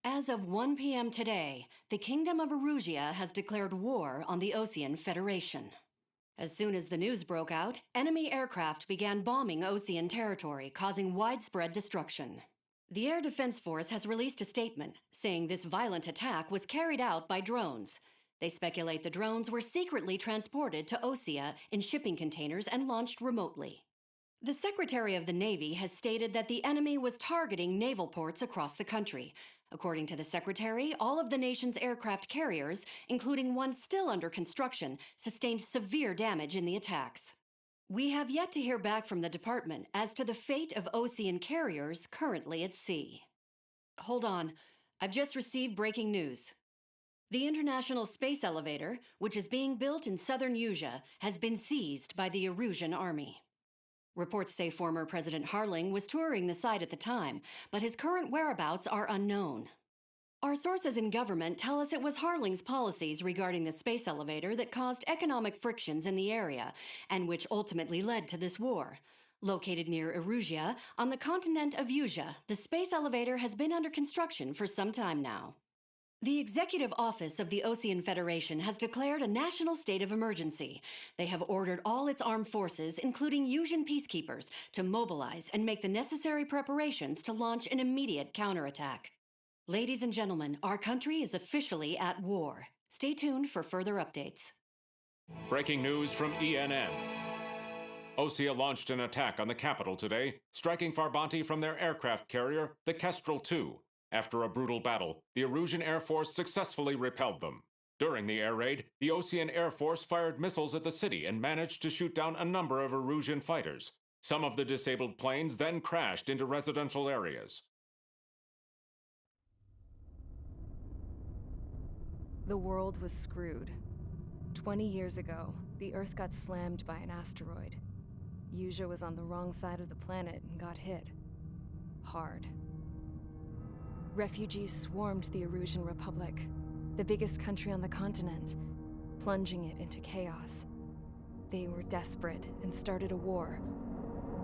As of 1 p.m. today, the Kingdom of Erusia has declared war on the Osean Federation. As soon as the news broke out, enemy aircraft began bombing Osean territory, causing widespread destruction. The Air Defense Force has released a statement saying this violent attack was carried out by drones. They speculate the drones were secretly transported to Osea in shipping containers and launched remotely. The Secretary of the Navy has stated that the enemy was targeting naval ports across the country. According to the Secretary, all of the nation's aircraft carriers, including one still under construction, sustained severe damage in the attacks. We have yet to hear back from the department as to the fate of Osean carriers currently at sea. Hold on, I've just received breaking news. The International Space Elevator, which is being built in southern Usea, has been seized by the Erusian Army. Reports say former President Harling was touring the site at the time, but his current whereabouts are unknown. Our sources in government tell us it was Harling's policies regarding the space elevator that caused economic frictions in the area, and which ultimately led to this war. Located near Erusia, on the continent of Usea, the space elevator has been under construction for some time now. The Executive Office of the Osean Federation has declared a national state of emergency. They have ordered all its armed forces, including Usian peacekeepers, to mobilize and make the necessary preparations to launch an immediate counterattack. Ladies and gentlemen, our country is officially at war. Stay tuned for further updates. Breaking news from ENN. Osea launched an attack on the capital today, striking Farbanti from their aircraft carrier, the Kestrel II. After a brutal battle, the Erusian Air Force successfully repelled them. During the air raid, the Osean Air Force fired missiles at the city and managed to shoot down a number of Erusian fighters. Some of the disabled planes then crashed into residential areas. The world was screwed. 20 years ago, the Earth got slammed by an asteroid. Usea was on the wrong side of the planet and got hit. Hard. Refugees swarmed the Erusian Republic, the biggest country on the continent, plunging it into chaos. They were desperate and started a war,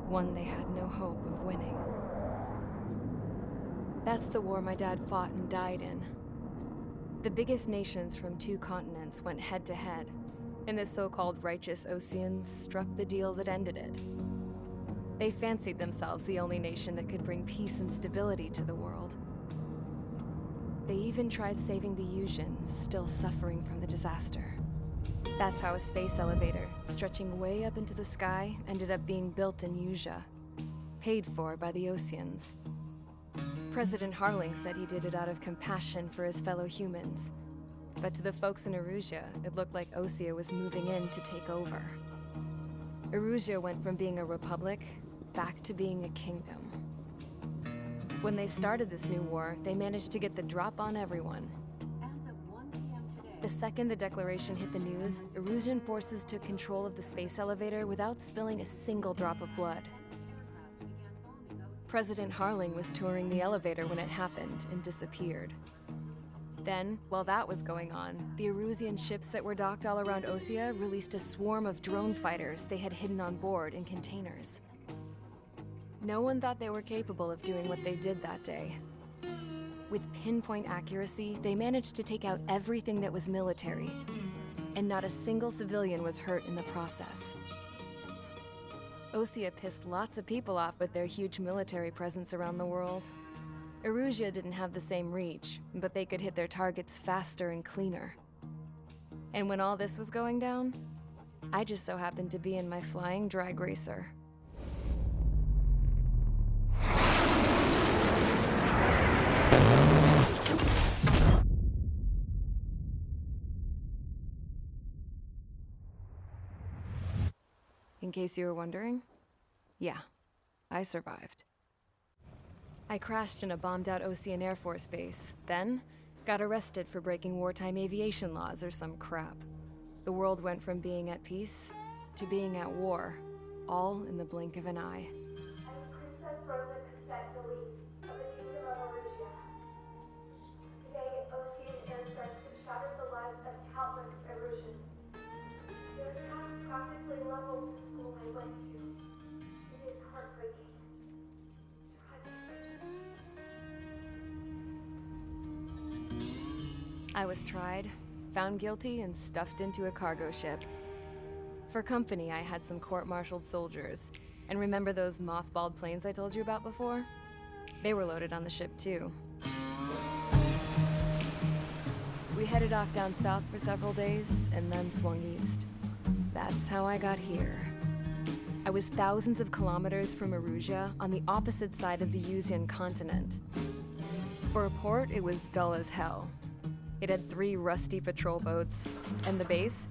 one they had no hope of winning. That's the war my dad fought and died in. The biggest nations from 2 continents went head-to-head, and the so-called righteous Oseans struck the deal that ended it. They fancied themselves the only nation that could bring peace and stability to the world. They even tried saving the Usians, still suffering from the disaster. That's how a space elevator, stretching way up into the sky, ended up being built in Usea, paid for by the Oseans. President Harling said he did it out of compassion for his fellow humans. But to the folks in Erusia, it looked like Osea was moving in to take over. Erusia went from being a republic back to being a kingdom. When they started this new war, they managed to get the drop on everyone. As of 1 p.m. today, The second the declaration hit the news, Erusian forces took control of the space elevator without spilling a single drop of blood. President Harling was touring the elevator when it happened and disappeared. Then, while that was going on, the Erusian ships that were docked all around Osea released a swarm of drone fighters they had hidden on board in containers. No one thought they were capable of doing what they did that day. With pinpoint accuracy, they managed to take out everything that was military, and not a single civilian was hurt in the process. Osea pissed lots of people off with their huge military presence around the world. Erusia didn't have the same reach, but they could hit their targets faster and cleaner. And when all this was going down, I just so happened to be in my flying drag racer. In case you were wondering, yeah, I survived. I crashed in a bombed-out Osean Air Force base, then got arrested for breaking wartime aviation laws or some crap. The world went from being at peace to being at war, all in the blink of an eye. I'm Princess Rosa Cassette Delise of the Kingdom of Erusia. Today, Osean airstrikes have shattered the lives of countless Erusians. Their attacks practically leveled the school I went to. It is heartbreaking. Tragic. I was tried, found guilty, and stuffed into a cargo ship. For company, I had some court-martialed soldiers. And remember those mothballed planes I told you about before? They were loaded on the ship, too. We headed off down south for several days, and then swung east. That's how I got here. I was thousands of kilometers from Erusia, on the opposite side of the Yuzian continent. For a port, it was dull as hell. It had 3 rusty patrol boats. And the base?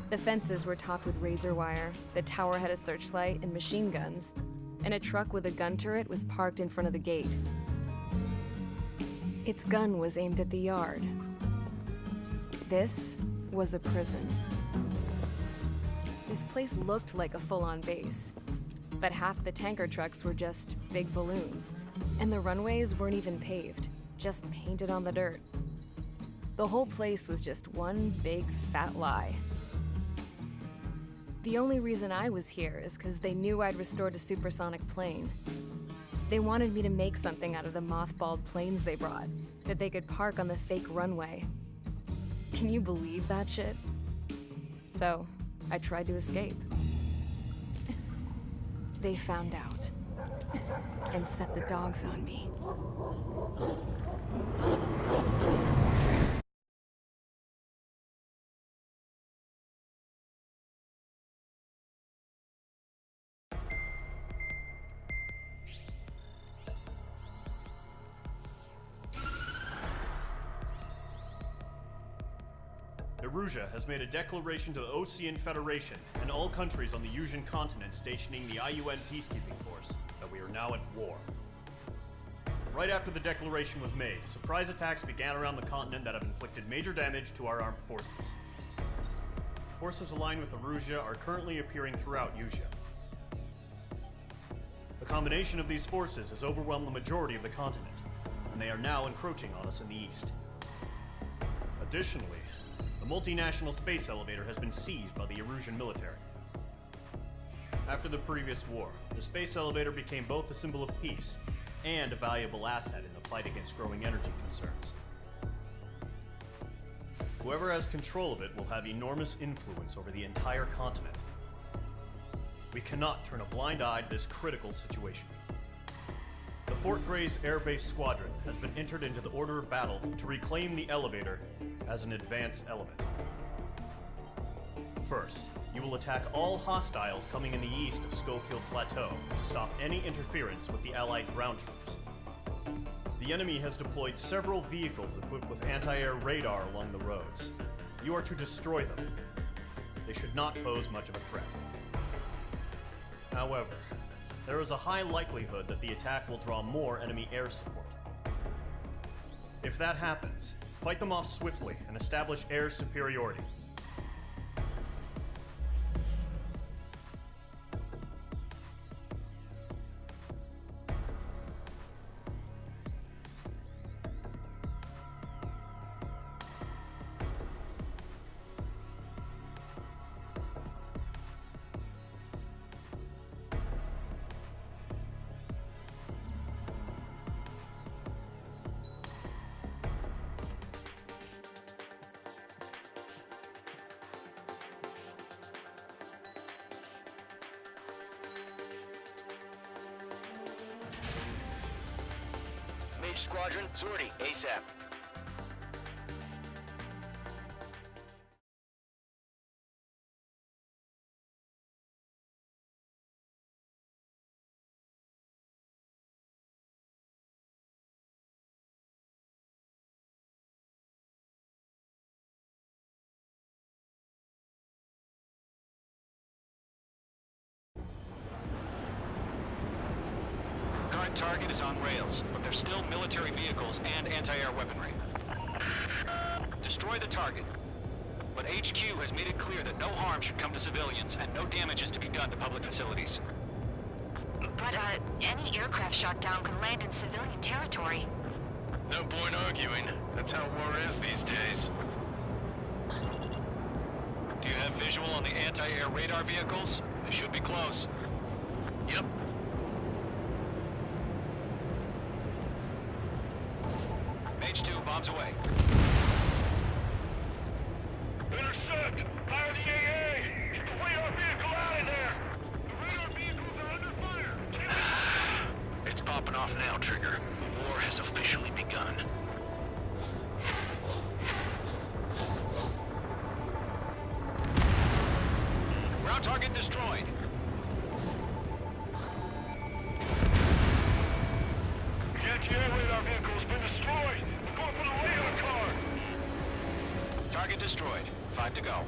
The fences were topped with razor wire, the tower had a searchlight and machine guns, and a truck with a gun turret was parked in front of the gate. Its gun was aimed at the yard. This was a prison. This place looked like a full-on base, but half the tanker trucks were just big balloons, and the runways weren't even paved, just painted on the dirt. The whole place was just one big fat lie. The only reason I was here is because they knew I'd restored a supersonic plane. They wanted me to make something out of the mothballed planes they brought, that they could park on the fake runway. Can you believe that shit? So, I tried to escape. They found out, and set the dogs on me. Erusia has made a declaration to the Ocean Federation and all countries on the Yuzian continent stationing the IUN peacekeeping force that we are now at war. Right after the declaration was made, surprise attacks began around the continent that have inflicted major damage to our armed forces. Forces aligned with Erusia are currently appearing throughout Yusia. The combination of these forces has overwhelmed the majority of the continent, and they are now encroaching on us in the east. Additionally, the multinational space elevator has been seized by the Erusian military. After the previous war, the space elevator became both a symbol of peace and a valuable asset in the fight against growing energy concerns. Whoever has control of it will have enormous influence over the entire continent. We cannot turn a blind eye to this critical situation. The Fort Gray's Air Base Squadron has been entered into the order of battle to reclaim the elevator as an advance element. First, you will attack all hostiles coming in the east of Schofield Plateau to stop any interference with the Allied ground troops. The enemy has deployed several vehicles equipped with anti-air radar along the roads. You are to destroy them. They should not pose much of a threat. However, there is a high likelihood that the attack will draw more enemy air support. If that happens, fight them off swiftly and establish air superiority. Mage Squadron, Zordy, ASAP. Current target is on rails, but there's still military vehicles and anti-air weaponry. Destroy the target. But HQ has made it clear that no harm should come to civilians and no damage is to be done to public facilities. But, any aircraft shot down could land in civilian territory. No point arguing. That's how war is these days. Do you have visual on the anti-air radar vehicles? They should be close. Yep. Mage 2, bombs away. contact. Fire the AA! Get the radar vehicle out of there! The radar vehicles are under fire! It's popping off now, Trigger. War has officially begun. Ground target destroyed. The anti-air radar vehicle has been destroyed! Go for the radar car! Target destroyed. 5 to go.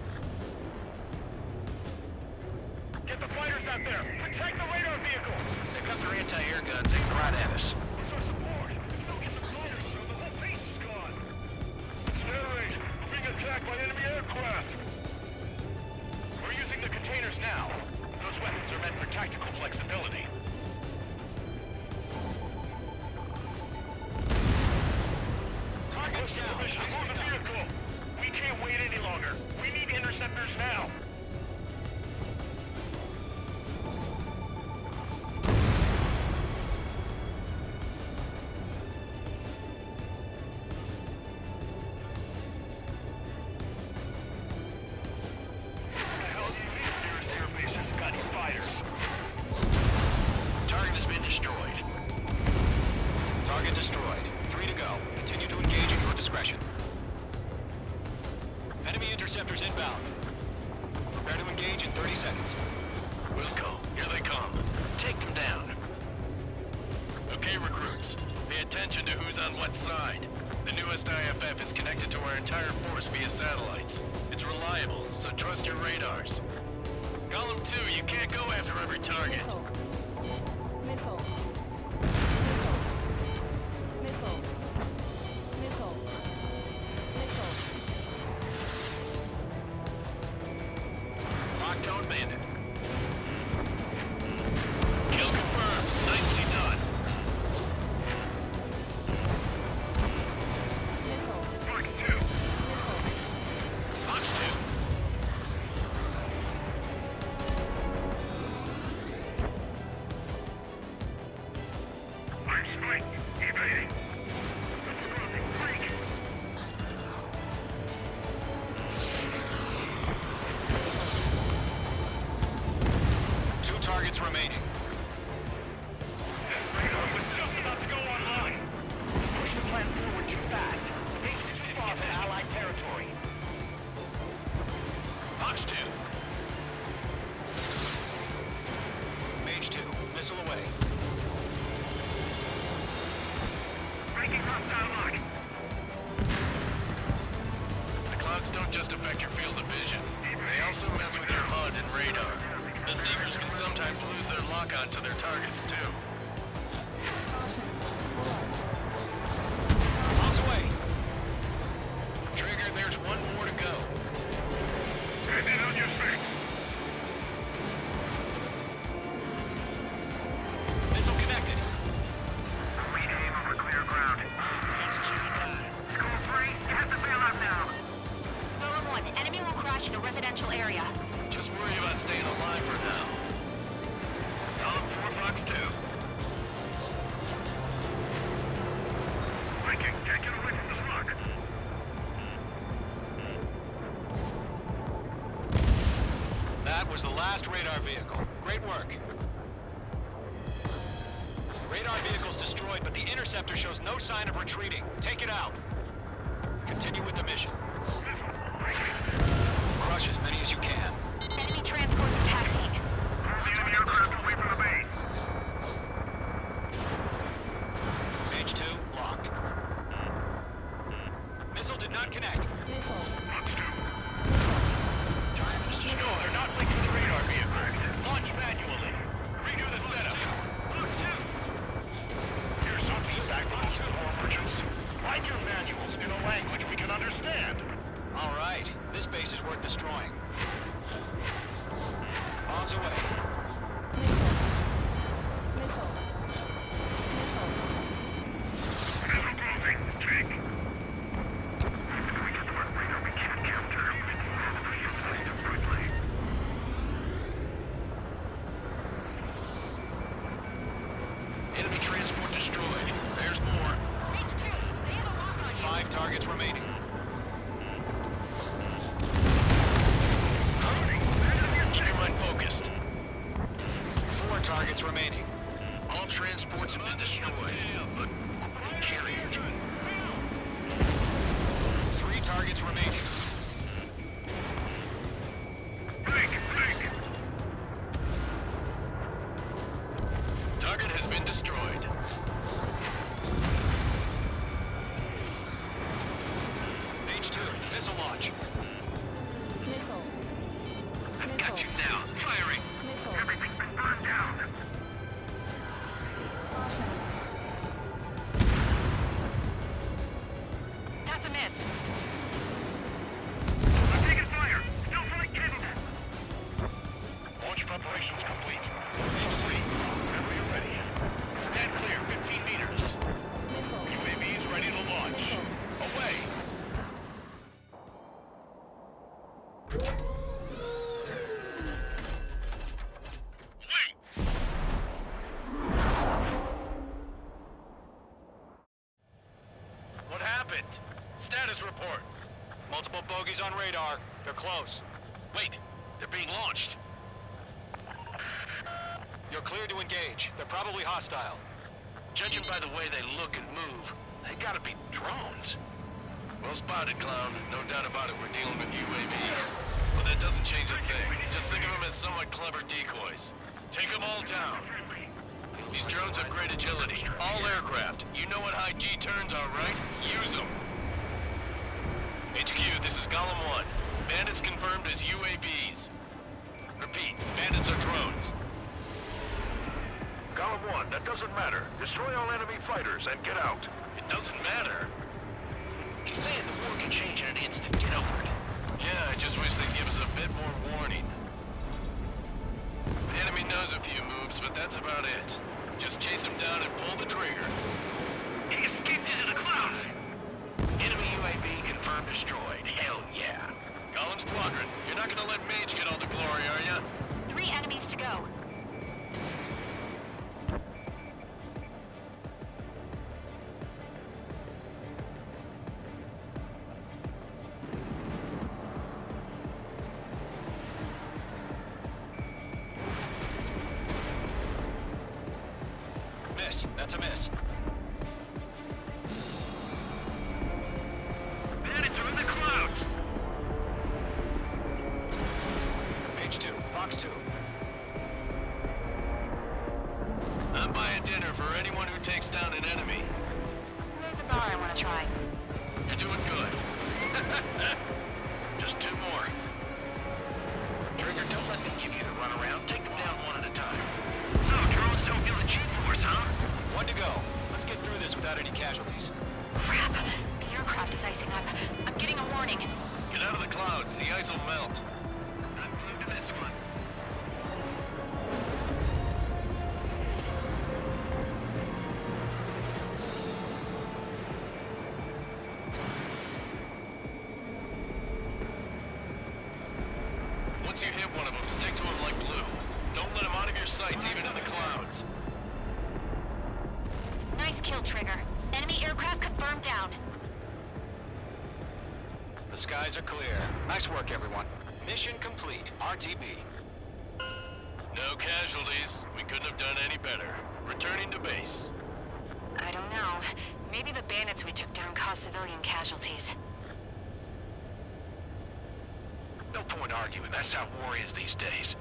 Get the fighters out there! Protect the radar vehicle! They've got their anti-air guns aimed right at us. Where's our support? If we don't get the fighters through, the whole base is gone! It's air raid! We're being attacked by enemy aircraft! We're using the containers now. Those weapons are meant for tactical flexibility. Target down. Move the vehicle! We can't wait any longer. We need interceptors now. What the hell do you mean nearest airbase hasn't got any fighters? Target has been destroyed. Target destroyed. 3 to go. Continue to engage at your discretion. Enemy interceptors inbound. Prepare to engage in 30 seconds. Wilco, here they come. Take them down. Okay, recruits. Pay attention to who's on what side. The newest IFF is connected to our entire force via satellites. It's reliable, so trust your radars. Column 2, you can't go after every target. Middle. Middle. Middle. Middle. Lockdown bandit. Kill confirmed. Nicely done. Middle. Mark 2. Box 2. I'm spiked. Evading. Freak. 2 targets remaining. Radar was just about to go online. Push the plan forward too fast. The base is too far from Allied territory. Box 2. Mage 2. Missile away. Breaking hostile lock. The clouds don't just affect your field of vision. They also mess with your HUD and radar. The Seekers can sometimes lose their lock-on to their targets, too. Bombs away. Trigger, there's 1 more to go. Head on your feet. Missile connected. Rename over clear ground. School 3, you have to bail out now. Column 1, enemy will crash in a residential area. Just worry about staying alive for now. Column 4, box 2. Viking, can't get away from this rock. That was the last radar vehicle. Great work. Radar vehicle's destroyed, but the interceptor shows no sign of retreating. Take it out. Continue with the mission. Crush as many as you can. Enemy transports are taxiing. Enemy aircraft away from the base. Mage 2, locked. Missile did not connect. No, they're not linked to the radar vehicle. Launch manually. Redo the setup. Box 2. Here's some feedback from the support merchants. Write your manuals in a language we can understand. All right, this base is worth destroying. Bombs away. Enemy transport destroyed. There's more. 5 targets remaining. targets remaining. All transports have been destroyed, but the carrier... 3 targets remaining. Target has been destroyed. H2, missile launch. Nickel. I've got you now. Firing. Nickel. Everything's been burned down. That's a miss. I'm taking fire. Still fully capable. Launch preparations complete. H3, battery ready. Stand clear, 15 meters. Nickel. UAVs ready to launch. Away. Wait. What happened? Status report. Multiple bogies on radar. They're close. Wait, they're being launched. You're cleared to engage. They're probably hostile. Judging by the way they look and move, they gotta be drones. Well spotted, clown. No doubt about it, we're dealing with UAVs. But that doesn't change a thing. Just think of them as somewhat clever decoys. Take them all down. These drones have great agility. All aircraft. You know what high G turns are, right? Use them. HQ, this is Golem 1. Bandits confirmed as UAVs. Repeat, bandits are drones. Golem 1, that doesn't matter. Destroy all enemy fighters and get out. It doesn't matter? He's saying the war can change in an instant. Get over it. Yeah, I just wish they'd give us a bit more warning. The enemy knows a few moves, but that's about it. Just chase him down and pull the trigger. He escaped into the clouds! Enemy UAV confirmed destroyed. Hell yeah. Golem Squadron, you're not gonna let Mage get all the glory, are ya? 3 enemies to go. Miss. That's a miss. Bandits are in the clouds! H2, Fox 2. I'm buying dinner for anyone who takes down an enemy. There's a bar I want to try. You're doing good. Just 2 more. Trigger, don't let them give you the runaround. Take them down one at a time. So, drones don't feel the G-force, huh? 1 to go. Let's get through this without any casualties. Crap. The aircraft is icing up. I'm getting a warning. Get out of the clouds. The ice will melt. I'm glued to this one. Once you hit one of them, stick to him like glue. Don't let him out of your sights, even in the clouds. Nice kill, Trigger. Enemy aircraft confirmed down. The skies are clear. Nice work, everyone. Mission complete. RTB. No casualties. We couldn't have done any better. Returning to base. I don't know. Maybe the bandits we took down caused civilian casualties. No point arguing. That's how war is these days.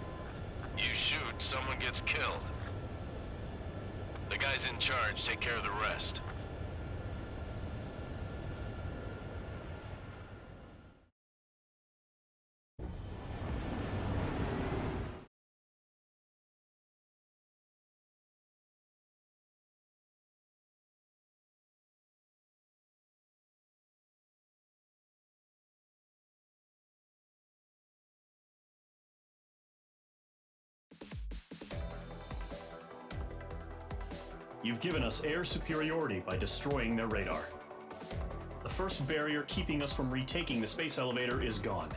You shoot, someone gets killed. The guys in charge take care of the rest. You've given us air superiority by destroying their radar. The first barrier keeping us from retaking the space elevator is gone.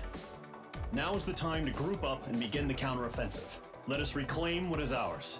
Now is the time to group up and begin the counteroffensive. Let us reclaim what is ours.